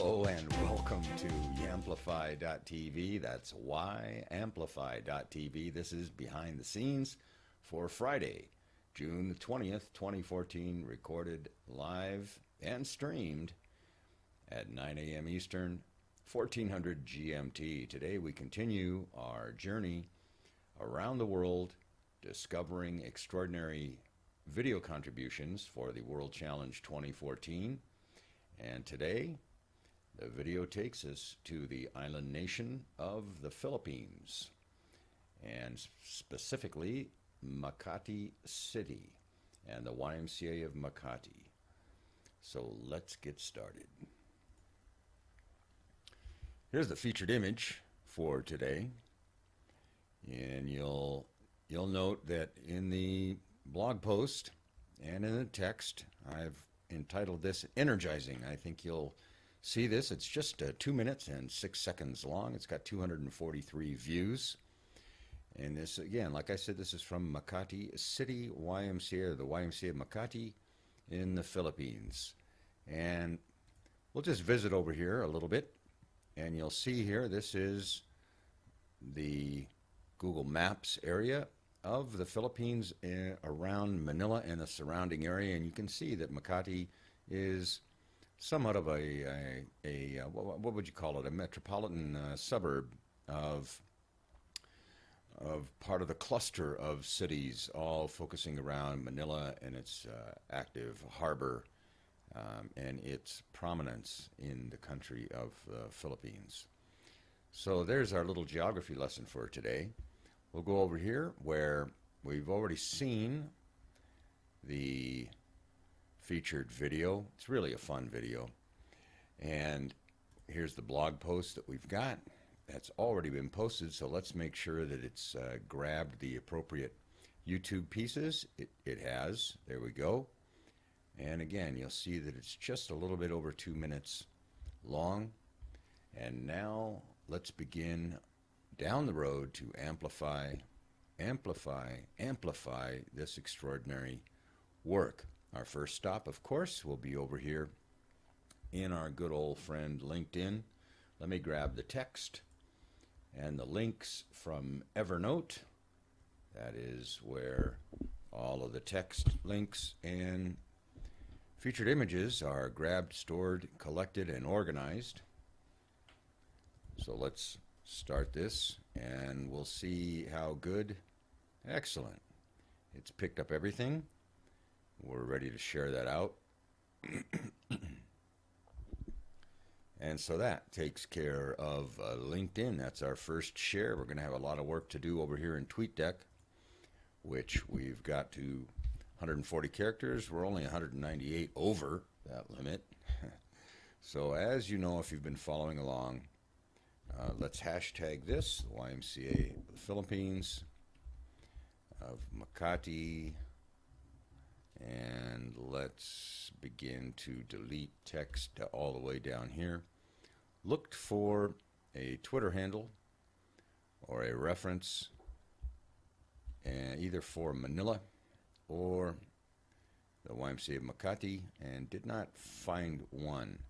Hello and welcome to YAmplify.tv. That's YAmplify.tv. This is Behind the Scenes for Friday, June the 20th, 2014, recorded live and streamed at 9 a.m. Eastern, 1400 GMT. Today we continue our journey around the world discovering extraordinary video contributions for the World Challenge 2014. And today, the video takes us to the island nation of the Philippines, and specifically Makati City and the YMCA of Makati. So let's get started. Here's the featured image for today, and you'll note that in the blog post and in the text, I've entitled this Energizing. I think you'll see this. It's just 2 minutes and 6 seconds long. It's got 243 views. And this, again, like I said, this is from Makati City YMCA, or the YMCA of Makati in the Philippines. And we'll just visit over here a little bit. And you'll see here, this is the Google Maps area of the Philippines around Manila and the surrounding area, and you can see that Makati is somewhat of a what would you call it, a metropolitan suburb of part of the cluster of cities, all focusing around Manila and its active harbor and its prominence in the country of the Philippines. So there's our little geography lesson for today. We'll go over here where we've already seen the featured video. It's really a fun video. And here's the blog post that we've got. That's already been posted, so let's make sure that it's grabbed the appropriate YouTube pieces. It has. There we go. And again, you'll see that it's just a little bit over 2 minutes long. And now let's begin down the road to amplify this extraordinary work. Our first stop, of course, will be over here in our good old friend LinkedIn. Let me grab the text and the links from Evernote. That is where all of the text links and featured images are grabbed, stored, collected, and organized. So let's start this and we'll see how good. Excellent. It's picked up everything. We're ready to share that out. And so that takes care of LinkedIn. That's our first share. We're going to have a lot of work to do over here in TweetDeck, which we've got to 140 characters. We're only 198 over that limit. So as you know, if you've been following along, let's hashtag this, the YMCA of the Philippines, of Makati, and let's begin to delete text all the way down here. Looked for a Twitter handle or a reference, either for Manila or the YMCA of Makati, and did not find one.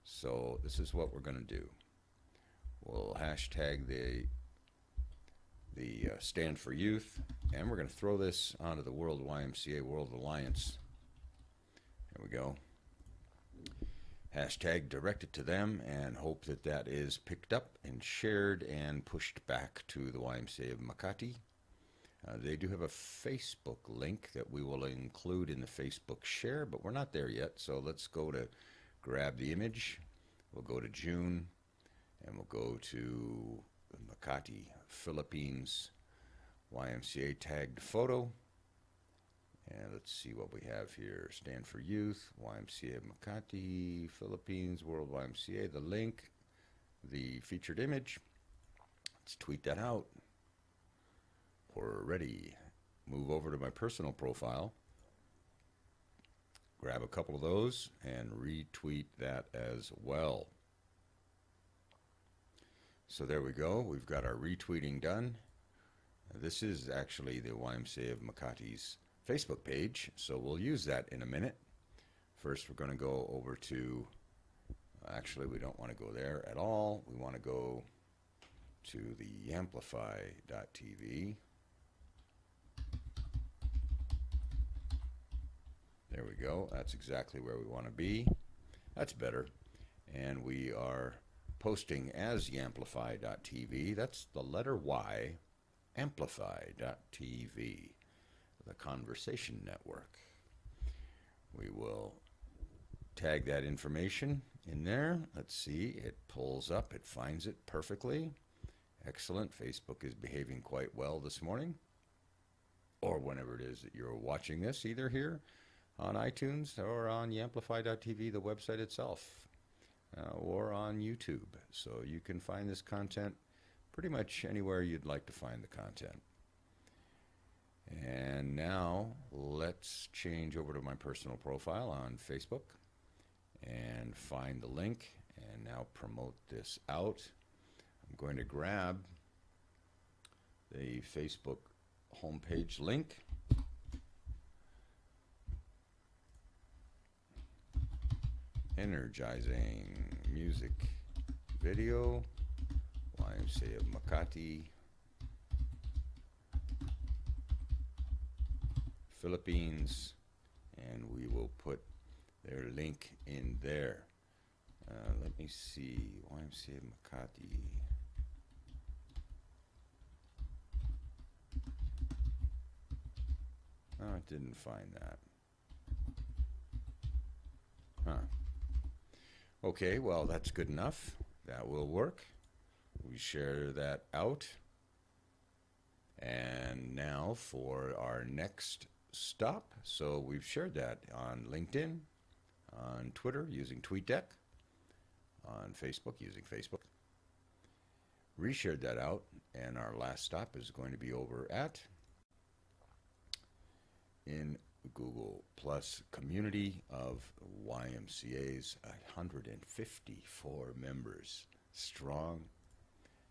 So this is what we're going to do. We'll hashtag the Stand4Youth, and we're going to throw this onto the World YMCA World Alliance. There we go. Hashtag direct it to them and hope that that is picked up and shared and pushed back to the YMCA of Makati. They do have a Facebook link that we will include in the Facebook share, but we're not there yet, so let's go to grab the image. We'll go to June, and we'll go to Makati, Philippines, YMCA tagged photo. And let's see what we have here. Stand4Youth, YMCA of Makati, Philippines, World YMCA, the link, the featured image. Let's tweet that out. We're ready. Move over to my personal profile. Grab a couple of those and retweet that as well. So there we go. We've got our retweeting done. This is actually the YMCA of Makati's Facebook page, so we'll use that in a minute. First, we're going to go over to Actually, we don't want to go there at all. We want to go to the Amplify.tv. There we go. That's exactly where we want to be. That's better. And we are posting as Yamplify.tv. That's the letter Y, Amplify.tv, the conversation network. We will tag that information in there. Let's see. It pulls up. It finds it perfectly. Excellent. Facebook is behaving quite well this morning, or whenever it is that you're watching this, either here on iTunes or on Yamplify.tv, the website itself, or on YouTube. So you can find this content pretty much anywhere you'd like to find the content. And now let's change over to my personal profile on Facebook and find the link and now promote this out. I'm going to grab the Facebook homepage link. Energizing music video, YMCA of Makati, Philippines, and we will put their link in there. Let me see, YMCA of Makati. Oh, it didn't find that. Huh. Okay, well, that's good enough. That will work. We share that out. And now for our next stop. So we've shared that on LinkedIn, on Twitter using TweetDeck, on Facebook using Facebook. Reshared that out, and our last stop is going to be over at in Google Plus community of YMCA's 154 members strong.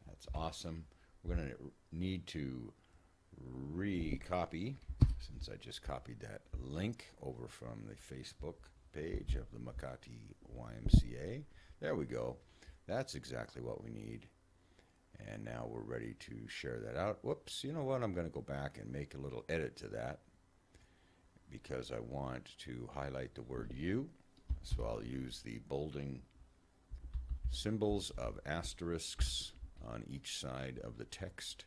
That's awesome. We're going to need to recopy, since I just copied that link over from the Facebook page of the Makati YMCA. There we go. That's exactly what we need. And now we're ready to share that out. Whoops, you know what? I'm going to go back and make a little edit to that, because I want to highlight the word you. So I'll use the bolding symbols of asterisks on each side of the text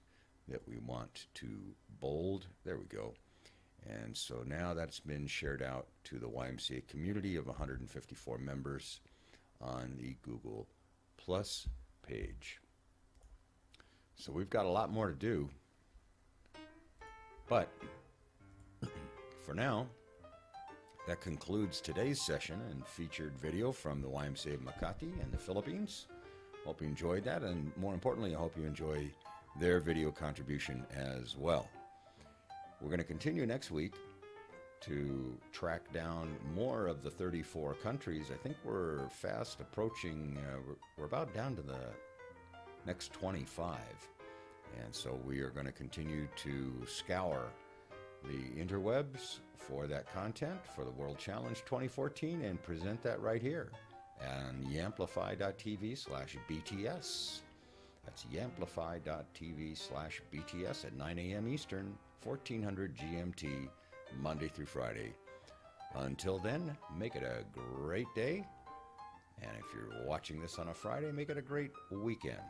that we want to bold. There we go. And so now that's been shared out to the YMCA community of 154 members on the Google Plus page. So we've got a lot more to do, but for now, that concludes today's session and featured video from the YMCA of Makati and the Philippines. Hope you enjoyed that, and more importantly, I hope you enjoy their video contribution as well. We're going to continue next week to track down more of the 34 countries. I think we're fast approaching, we're about down to the next 25. And so we are going to continue to scour the interwebs for that content for the World Challenge 2014 and present that right here on yamplify.tv/BTS. That's yamplify.tv/BTS at 9 a.m. Eastern, 1400 GMT, Monday through Friday. Until then, make it a great day. And if you're watching this on a Friday, make it a great weekend.